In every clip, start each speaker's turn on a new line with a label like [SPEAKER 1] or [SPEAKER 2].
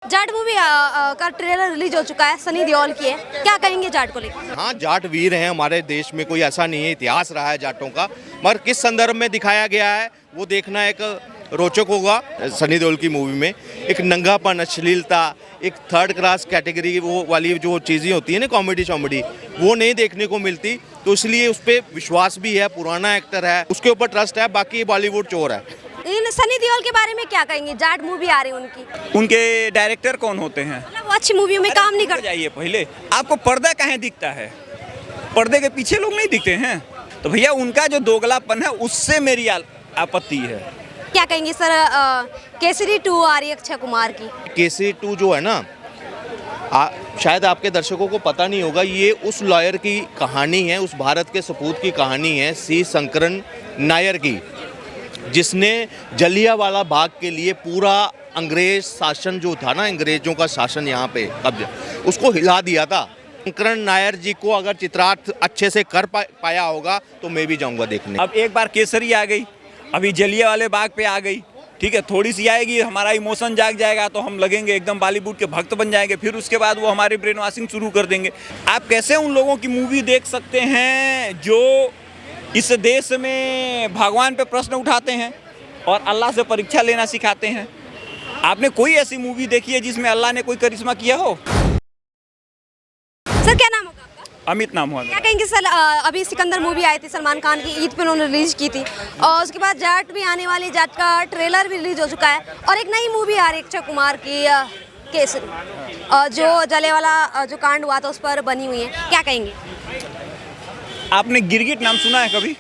[SPEAKER 1] Jat movie का trailer release हो चुका है, सनी देओल की है। क्या कहेंगे जाट को लेकर?
[SPEAKER 2] हाँ, जाट वीर हैं हमारे देश में, कोई ऐसा नहीं है, इतिहास रहा है जाटों का, मगर किस संदर्भ में दिखाया गया है वो देखना एक रोचक होगा। सनी देओल की मूवी में एक नंगापन, अश्लीलता, एक थर्ड क्लास कैटेगरी वो वाली जो चीज़ें होती हैं ना, कॉमेडी वो नहीं देखने को मिलती, तो इसलिए उस पर विश्वास भी है, पुराना एक्टर है, उसके ऊपर ट्रस्ट है, बाकी बॉलीवुड चोर है।
[SPEAKER 1] इन सनी देओल के बारे में क्या कहेंगे? जाट मूवी आ रही है उनकी,
[SPEAKER 3] उनके डायरेक्टर कौन होते हैं?
[SPEAKER 1] मतलब वो अच्छी मूवी में काम नहीं करते।
[SPEAKER 3] जाइए पहले, आपको पर्दा कहाँ दिखता है? पर्दे के पीछे लोग नहीं दिखते हैं, तो भैया उनका जो दोगलापन है उससे मेरी आपत्ति है।
[SPEAKER 1] क्या कहेंगे सर? केसरी 2 आ रही है अक्षय कुमार की।
[SPEAKER 2] केसरी 2 जो है ना, शायद आपके दर्शकों को पता नहीं होगा, ये उस लॉयर की कहानी है, उस भारत के सपूत की कहानी है, सी शंकरन नायर की, जिसने जलियांवाला बाग के लिए पूरा अंग्रेज शासन जो था ना, अंग्रेजों का शासन यहाँ पे कब्जा, उसको हिला दिया था। शंकरन नायर जी को अगर चित्रार्थ अच्छे से कर पाया होगा तो मैं भी जाऊँगा देखने।
[SPEAKER 3] अब एक बार केसरी आ गई, अभी जलियांवाले बाग पे आ गई, ठीक है, थोड़ी सी आएगी, हमारा इमोशन जाग जाएगा तो हम लगेंगे एकदम बॉलीवुड के भक्त बन जाएंगे, फिर उसके बाद वो हमारी ब्रेन वॉशिंग शुरू कर देंगे। आप कैसे उन लोगों की मूवी देख सकते हैं जो इस देश में भगवान पे प्रश्न उठाते हैं और अल्लाह से परीक्षा लेना सिखाते हैं? आपने कोई ऐसी मूवी देखी है जिसमें अल्लाह ने कोई करिश्मा किया हो?
[SPEAKER 1] सर क्या नाम होगा आपका?
[SPEAKER 3] अमित नाम हुआ।
[SPEAKER 1] क्या कहेंगे सर? अभी सिकंदर मूवी आई थी सलमान खान की, ईद पे उन्होंने रिलीज की थी, और उसके बाद जाट भी आने वाली, जाट का ट्रेलर भी रिलीज हो चुका है, और एक नई मूवी आ रही है अक्षय कुमार की, केसरी, जो जलियांवाला जो कांड हुआ था उस पर बनी हुई है। क्या कहेंगे?
[SPEAKER 3] आपने गिरगिट नाम सुना है कभी?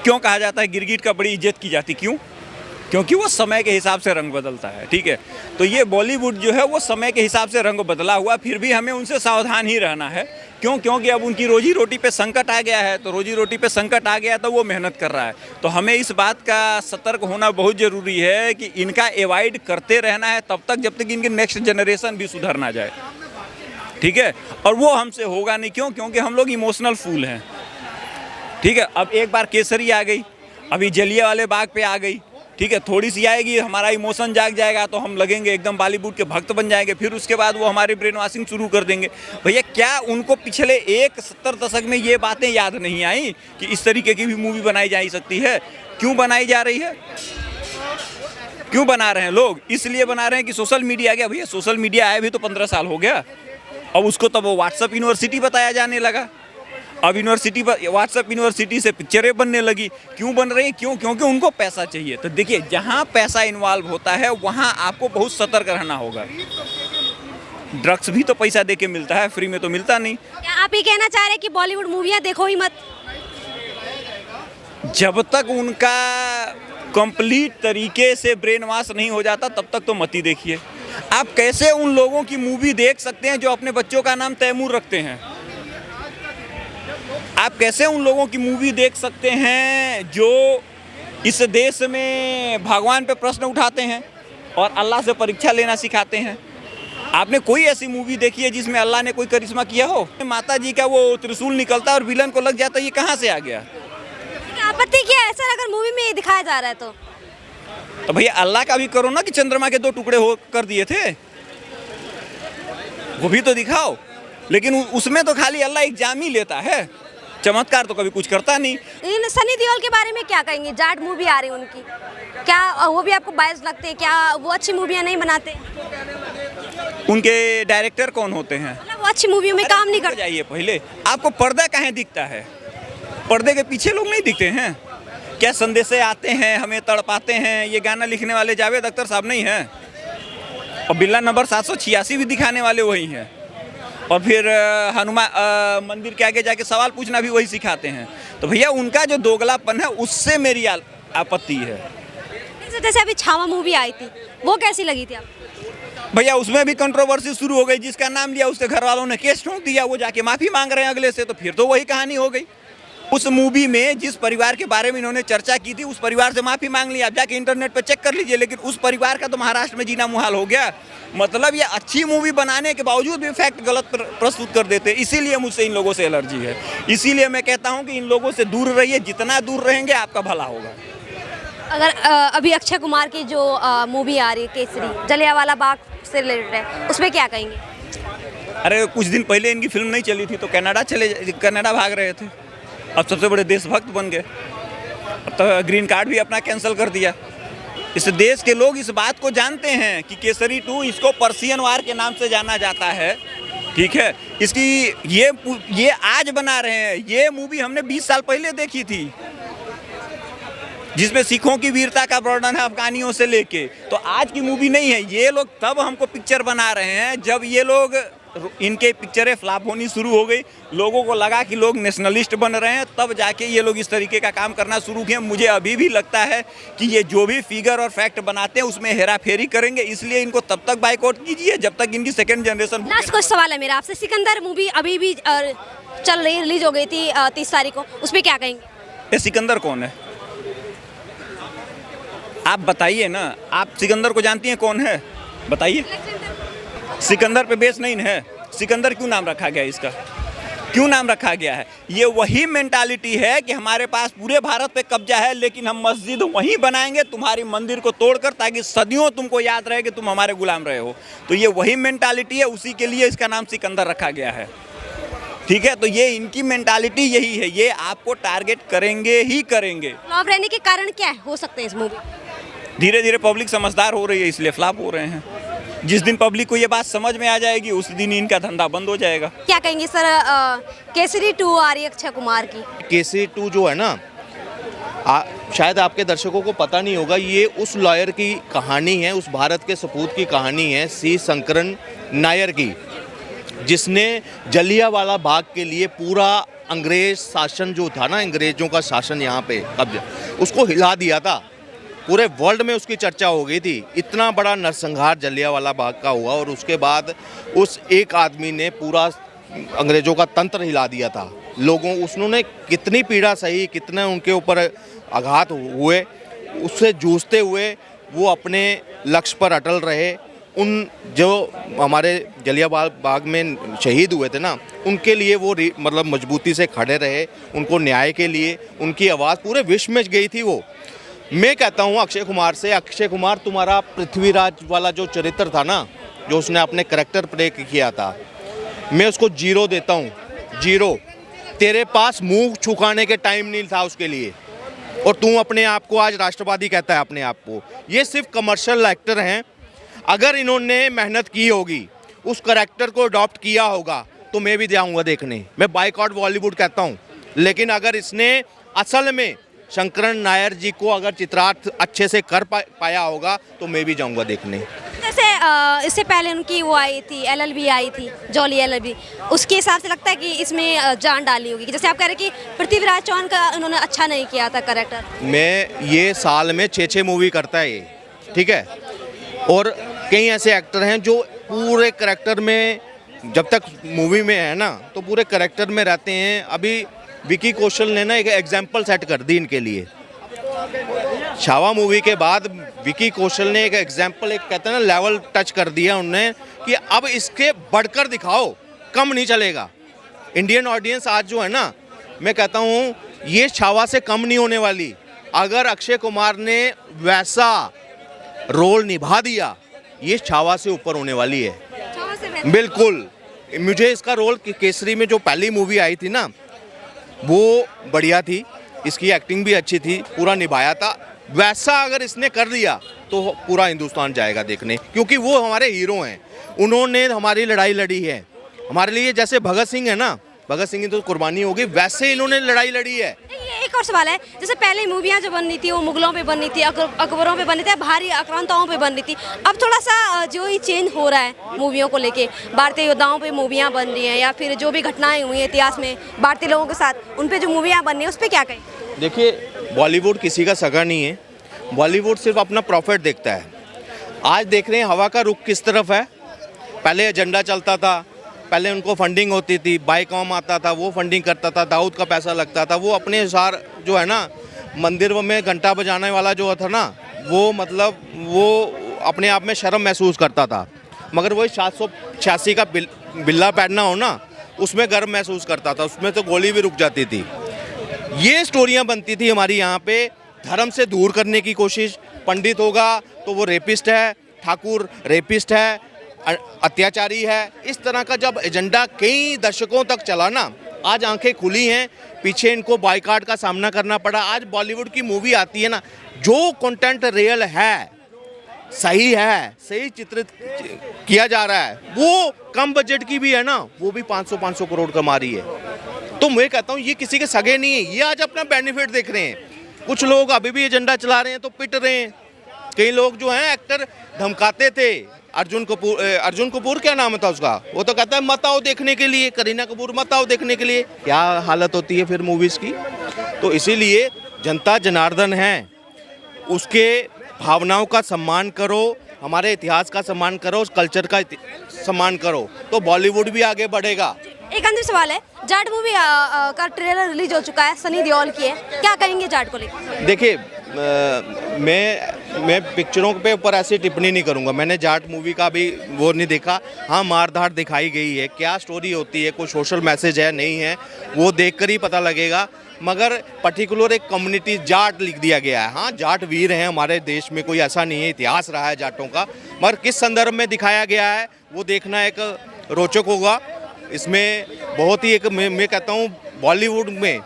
[SPEAKER 3] क्यों कहा जाता है गिरगिट का बड़ी इज्जत की जाती? क्यों? क्योंकि वो समय के हिसाब से रंग बदलता है, ठीक है। तो ये बॉलीवुड जो है वो समय के हिसाब से रंग बदला हुआ, फिर भी हमें उनसे सावधान ही रहना है। क्यों? क्योंकि अब उनकी रोजी रोटी पे संकट आ गया है, तो रोजी रोटी पे संकट आ गया तो वो मेहनत कर रहा है, तो हमें इस बात का सतर्क होना बहुत ज़रूरी है कि इनका एवॉइड करते रहना है तब तक जब तक इनकी नेक्स्ट जनरेशन भी सुधर ना जाए, ठीक है। और वो हमसे होगा नहीं। क्यों? क्योंकि हम लोग इमोशनल फूल हैं, ठीक है। अब एक बार केसरी आ गई, अभी जलियांवाले बाग पे आ गई, ठीक है, थोड़ी सी आएगी, हमारा इमोशन जाग जाएगा तो हम लगेंगे एकदम बॉलीवुड के भक्त बन जाएंगे, फिर उसके बाद वो हमारी ब्रेन वॉशिंग शुरू कर देंगे। भैया क्या उनको पिछले 70 दशक में ये बातें याद नहीं आई कि इस तरीके की भी मूवी बनाई जा सकती है? क्यों बनाई जा रही है? क्यों बना रहे हैं लोग? इसलिए बना रहे हैं कि सोशल मीडिया आ गया। भैया सोशल मीडिया आया भी तो 15 साल हो गया, अब उसको तब वो व्हाट्सएप यूनिवर्सिटी बताया जाने लगा। अब यूनिवर्सिटी पर व्हाट्सएप यूनिवर्सिटी से पिक्चरें बनने लगी। क्यों बन रही? क्यों? क्योंकि उनको पैसा चाहिए। तो देखिए, जहाँ पैसा इन्वॉल्व होता है वहाँ आपको बहुत सतर्क रहना होगा। ड्रग्स भी तो पैसा दे के मिलता है, फ्री में तो मिलता नहीं।
[SPEAKER 1] क्या आप ये कहना चाह रहे हैं कि बॉलीवुड मूवियाँ देखो ही मत?
[SPEAKER 3] जब तक उनका कंप्लीट तरीके से ब्रेन वॉश नहीं हो जाता तब तक तो मत ही देखिए। आप कैसे उन लोगों की मूवी देख सकते हैं जो अपने बच्चों का नाम तैमूर रखते हैं? आप कैसे उन लोगों की मूवी देख सकते हैं जो इस देश में भगवान पे प्रश्न उठाते हैं और अल्लाह से परीक्षा लेना सिखाते हैं? आपने कोई ऐसी मूवी देखी है जिसमें अल्लाह ने कोई करिश्मा किया हो? माता जी का वो त्रिशूल निकलता और विलन को लग जाता, ये कहाँ से आ गया?
[SPEAKER 1] आपत्ति क्या है सर अगर मूवी में ये दिखाया जा रहा है तो
[SPEAKER 3] भैया अल्लाह का भी करो ना कि चंद्रमा के 2 टुकड़े हो कर दिए थे, वो भी तो दिखाओ। लेकिन उसमें तो खाली अल्लाह एग्जाम ही लेता है, चमत्कार तो कभी कुछ करता नहीं।
[SPEAKER 1] इन सनी देओल के बारे में क्या कहेंगे? जाट मूवी आ रही है उनकी, क्या वो भी आपको बायस लगते हैं? क्या वो अच्छी मूवियाँ नहीं बनाते?
[SPEAKER 3] उनके डायरेक्टर कौन होते हैं?
[SPEAKER 1] मतलब वो अच्छी मूवियों में काम नहीं करते।
[SPEAKER 3] जाइए पहले, आपको पर्दा कहाँ दिखता है? पर्दे के पीछे लोग नहीं दिखते हैं क्या? संदेशे आते हैं, हमें तड़पाते हैं, ये गाना लिखने वाले जावेद अख्तर साहब नहीं हैं, और बिल्ला नंबर 786 भी दिखाने वाले वही हैं, और फिर हनुमान मंदिर के आगे जाके सवाल पूछना भी वही सिखाते हैं। तो भैया उनका जो दोगलापन है उससे मेरी आपत्ति है।
[SPEAKER 1] जैसे अभी छावा मूवी आई थी, वो कैसी लगी थी आपको?
[SPEAKER 3] भैया उसमें भी कंट्रोवर्सी शुरू हो गई, जिसका नाम लिया उसके घर वालों ने केस ठोक दिया, वो जाके माफ़ी मांग रहे हैं अगले से, तो फिर तो वही कहानी हो गई। उस मूवी में जिस परिवार के बारे में इन्होंने चर्चा की थी उस परिवार से माफ़ी मांग ली, आप जाके इंटरनेट पर चेक कर लीजिए, लेकिन उस परिवार का तो महाराष्ट्र में जीना मुहाल हो गया। मतलब ये अच्छी मूवी बनाने के बावजूद भी फैक्ट गलत प्रस्तुत कर देते, इसीलिए मुझसे इन लोगों से एलर्जी है। इसीलिए मैं कहता हूँ कि इन लोगों से दूर रहिए, जितना दूर रहेंगे आपका भला होगा।
[SPEAKER 1] अगर अभी अक्षय कुमार की जो मूवी आ रही है केसरी, जलियांवाला बाग से रिलेटेड है, उसमें क्या कहेंगे?
[SPEAKER 3] अरे कुछ दिन पहले इनकी फिल्म नहीं चली थी तो कनाडा भाग रहे थे। अब सबसे बड़े देशभक्त बन गए। अब तो ग्रीन कार्ड भी अपना कैंसिल कर दिया। इस देश के लोग इस बात को जानते हैं कि केसरी 2 इसको पर्सियन वार के नाम से जाना जाता है, ठीक है। इसकी ये आज बना रहे हैं। ये मूवी हमने 20 साल पहले देखी थी, जिसमें सिखों की वीरता का वर्णन है अफगानियों से लेके। तो आज की मूवी नहीं है। ये लोग तब हमको पिक्चर बना रहे हैं जब ये लोग इनके पिक्चरें फ्लॉप होनी शुरू हो गई, लोगों को लगा कि लोग नेशनलिस्ट बन रहे हैं, तब जाके ये लोग इस तरीके का काम करना शुरू किए। मुझे अभी भी लगता है कि ये जो भी फिगर और फैक्ट बनाते हैं उसमें हेरा फेरी करेंगे, इसलिए इनको तब तक बाइकआउट कीजिए जब तक इनकी सेकेंड जनरेशन।
[SPEAKER 1] लास्ट कुछ सवाल है मेरा आपसे, सिकंदर मूवी अभी भी चल रही, रिलीज हो गई थी 30 तारीख को, उस पर क्या कहेंगे?
[SPEAKER 3] ये सिकंदर कौन है आप बताइए ना। आप सिकंदर को जानती हैं कौन है? बताइए। सिकंदर पे बेस नहीं है। सिकंदर क्यों नाम रखा गया इसका? क्यों नाम रखा गया है? ये वही मेंटालिटी है कि हमारे पास पूरे भारत पे कब्जा है, लेकिन हम मस्जिद वहीं बनाएंगे तुम्हारी मंदिर को तोड़कर, ताकि सदियों तुमको याद रहे कि तुम हमारे गुलाम रहे हो। तो ये वही मेंटालिटी है, उसी के लिए इसका नाम सिकंदर रखा गया है, ठीक है। तो ये इनकी मेंटालिटी यही है, ये आपको टारगेट करेंगे ही करेंगे।
[SPEAKER 1] फ्लॉप रहने के कारण क्या हो सकते हैं इस मूवी?
[SPEAKER 3] धीरे धीरे पब्लिक समझदार हो रही है, इसलिए फ्लॉप हो रहे हैं। जिस दिन पब्लिक को ये बात समझ में आ जाएगी उस दिन इनका धंधा बंद हो जाएगा।
[SPEAKER 1] क्या कहेंगे सर, केसरी 2 आ रही है अक्षय कुमार की?
[SPEAKER 2] केसरी 2 जो है ना, शायद आपके दर्शकों को पता नहीं होगा, ये उस लॉयर की कहानी है, उस भारत के सपूत की कहानी है, सी शंकरन नायर की, जिसने जलियांवाला बाग के लिए पूरा अंग्रेज शासन जो था ना, अंग्रेजों का शासन यहाँ पे कब्जा, उसको हिला दिया था। पूरे वर्ल्ड में उसकी चर्चा हो गई थी। इतना बड़ा नरसंहार जलियांवाला बाग का हुआ और उसके बाद उस एक आदमी ने पूरा अंग्रेजों का तंत्र हिला दिया था। लोगों उसने कितनी पीड़ा सही, कितने उनके ऊपर आघात हुए, उससे जूझते हुए वो अपने लक्ष्य पर अटल रहे। उन जो हमारे जलियांवाला बाग में शहीद हुए थे ना, उनके लिए वो मतलब मजबूती से खड़े रहे, उनको न्याय के लिए उनकी आवाज़ पूरे विश्व में गई थी। वो मैं कहता हूँ अक्षय कुमार से, अक्षय कुमार तुम्हारा पृथ्वीराज वाला जो चरित्र था ना, जो उसने अपने करैक्टर प्ले किया था, मैं उसको 0 देता हूँ। 0। तेरे पास मुंह छुपाने के टाइम नहीं था उसके लिए, और तू अपने आप को आज राष्ट्रवादी कहता है अपने आप को। ये सिर्फ कमर्शियल एक्टर हैं। अगर इन्होंने मेहनत की होगी, उस करैक्टर को अडॉप्ट किया होगा, तो मैं भी जाऊँगा देखने। मैं बाइकआउट बॉलीवुड कहता हूँ, लेकिन अगर इसने असल में शंकरन नायर जी को अगर चित्रार्थ अच्छे से कर पाया होगा, तो मैं भी जाऊंगा देखने।
[SPEAKER 1] जैसे इससे पहले उनकी वो आई थी, LLB आई थी, जॉली LLB, उसके हिसाब से लगता है कि इसमें जान डाली होगी। जैसे आप कह रहे हैं कि पृथ्वीराज चौहान का उन्होंने अच्छा नहीं किया था कैरेक्टर।
[SPEAKER 2] मैं ये साल में 6 मूवी करता है ये, ठीक है। और कई ऐसे एक्टर हैं जो पूरे करैक्टर में, जब तक मूवी में है ना, तो पूरे करैक्टर में रहते हैं। अभी विकी कौशल ने ना एक एग्जाम्पल सेट कर दी इनके लिए। छावा मूवी के बाद विकी कौशल ने एक एग्जाम्पल, एक कहते हैं ना, लेवल टच कर दिया उन्होंने कि अब इसके बढ़कर दिखाओ, कम नहीं चलेगा। इंडियन ऑडियंस आज जो है ना, मैं कहता हूँ ये छावा से कम नहीं होने वाली। अगर अक्षय कुमार ने वैसा रोल निभा दिया, ये छावा से ऊपर होने वाली है। बिल्कुल। मुझे इसका रोल केसरी में जो पहली मूवी आई थी ना, वो बढ़िया थी, इसकी एक्टिंग भी अच्छी थी, पूरा निभाया था। वैसा अगर इसने कर दिया तो पूरा हिंदुस्तान जाएगा देखने, क्योंकि वो हमारे हीरो हैं। उन्होंने हमारी लड़ाई लड़ी है हमारे लिए। जैसे भगत सिंह है ना, भगत सिंह की तो कुर्बानी होगी, वैसे इन्होंने लड़ाई लड़ी है।
[SPEAKER 1] एक और सवाल है, जैसे पहले मूवियाँ जो बन रही थी वो मुगलों पे बन रही थी, अकबरों पे बन रही थी, भारी आक्रांताओं पे बन रही थी। अब थोड़ा सा जो ही चेंज हो रहा है मूवियों को लेके, भारतीय योद्धाओं पे मूवियाँ बन रही हैं, या फिर जो भी घटनाएं हुई हैं इतिहास में भारतीय लोगों के साथ, उन पे जो मूवियाँ बन रही हैं उस पर क्या कहें?
[SPEAKER 2] देखिए, बॉलीवुड किसी का सगा नहीं है। बॉलीवुड सिर्फ अपना प्रॉफिट देखता है। आज देख रहे हैं हवा का रुख किस तरफ है। पहले एजेंडा चलता था, पहले उनको फंडिंग होती थी, बाइकॉम आता था, वो फंडिंग करता था, दाऊद का पैसा लगता था। वो अपने अनुसार जो है ना, मंदिर में घंटा बजाने वाला जो था ना, वो मतलब वो अपने आप में शर्म महसूस करता था। मगर वही 786 का बिल्ला पैडना हो ना, उसमें गर्व महसूस करता था, उसमें तो गोली भी रुक जाती थी। ये स्टोरियां बनती थी हमारी यहाँ पे। धर्म से दूर करने की कोशिश। पंडित होगा तो वो रेपिस्ट है, ठाकुर रेपिस्ट है, अत्याचारी है। इस तरह का जब एजेंडा कई दशकों तक चला ना, आज आंखें खुली हैं, पीछे इनको बायकॉट का सामना करना पड़ा। आज बॉलीवुड की मूवी आती है ना, जो कंटेंट रियल है, सही है, सही चित्रित किया जा रहा है, वो कम बजट की भी है ना, वो भी 500 करोड़ कमा रही है। तो मैं कहता हूँ ये किसी के सगे नहीं है, ये आज अपना बेनिफिट देख रहे हैं। कुछ लोग अभी भी एजेंडा चला रहे हैं तो पिट रहे हैं। कई लोग जो हैं एक्टर धमकाते थे, अर्जुन कपूर क्या नाम था उसका, वो तो कहता है मत आओ देखने के लिए, करीना कपूर मत आओ देखने के लिए। क्या हालत होती है फिर मूवीज़ की। तो इसीलिए जनता जनार्दन है, उसके भावनाओं का सम्मान करो, हमारे इतिहास का सम्मान करो, उस कल्चर का सम्मान करो, तो बॉलीवुड भी आगे बढ़ेगा।
[SPEAKER 1] एक अंतिम सवाल है, जाट मूवी का ट्रेलर रिलीज हो चुका है, सनी देओल की है, क्या कहेंगे जाट को लेकर?
[SPEAKER 2] देखिए मैं पिक्चरों पे ऊपर ऐसी टिप्पणी नहीं करूंगा। मैंने जाट मूवी का भी वो नहीं देखा। हाँ, मारधाड़ दिखाई गई है, क्या स्टोरी होती है, कोई सोशल मैसेज है नहीं है, वो देखकर ही पता लगेगा। मगर पर्टिकुलर एक कम्युनिटी जाट लिख दिया गया है। हाँ, जाट वीर हैं हमारे देश में, कोई ऐसा नहीं है, इतिहास रहा है जाटों का, मगर किस संदर्भ में दिखाया गया है वो देखना एक रोचक होगा। इसमें बहुत ही एक मैं कहता हूँ बॉलीवुड में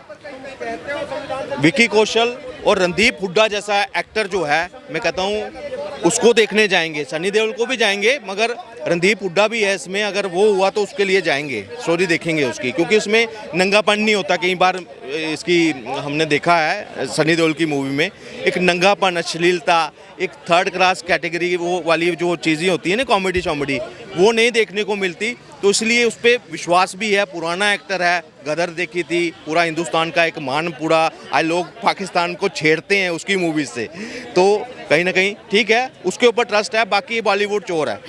[SPEAKER 2] विकी कौशल और रणदीप हुड्डा जैसा एक्टर जो है, मैं कहता हूँ उसको देखने जाएंगे। सनी देओल को भी जाएंगे, मगर रणदीप हुड्डा भी है इसमें, अगर वो हुआ तो उसके लिए जाएंगे, स्टोरी देखेंगे उसकी, क्योंकि उसमें नंगापन नहीं होता। कई बार इसकी हमने देखा है सनी देओल की मूवी में एक नंगापन, अश्लीलता, एक थर्ड क्लास कैटेगरी वो वाली जो चीज़ें होती है ना, कॉमेडी शॉमेडी, वो नहीं देखने को मिलती। तो इसलिए उस पर विश्वास भी है। पुराना एक्टर है, गदर देखी थी, पूरा हिंदुस्तान का एक मान, पूरा आज लोग पाकिस्तान को छेड़ते हैं उसकी मूवी से, तो कहीं ना कहीं ठीक है, उसके ऊपर ट्रस्ट है। बाकी बॉलीवुड चोर है।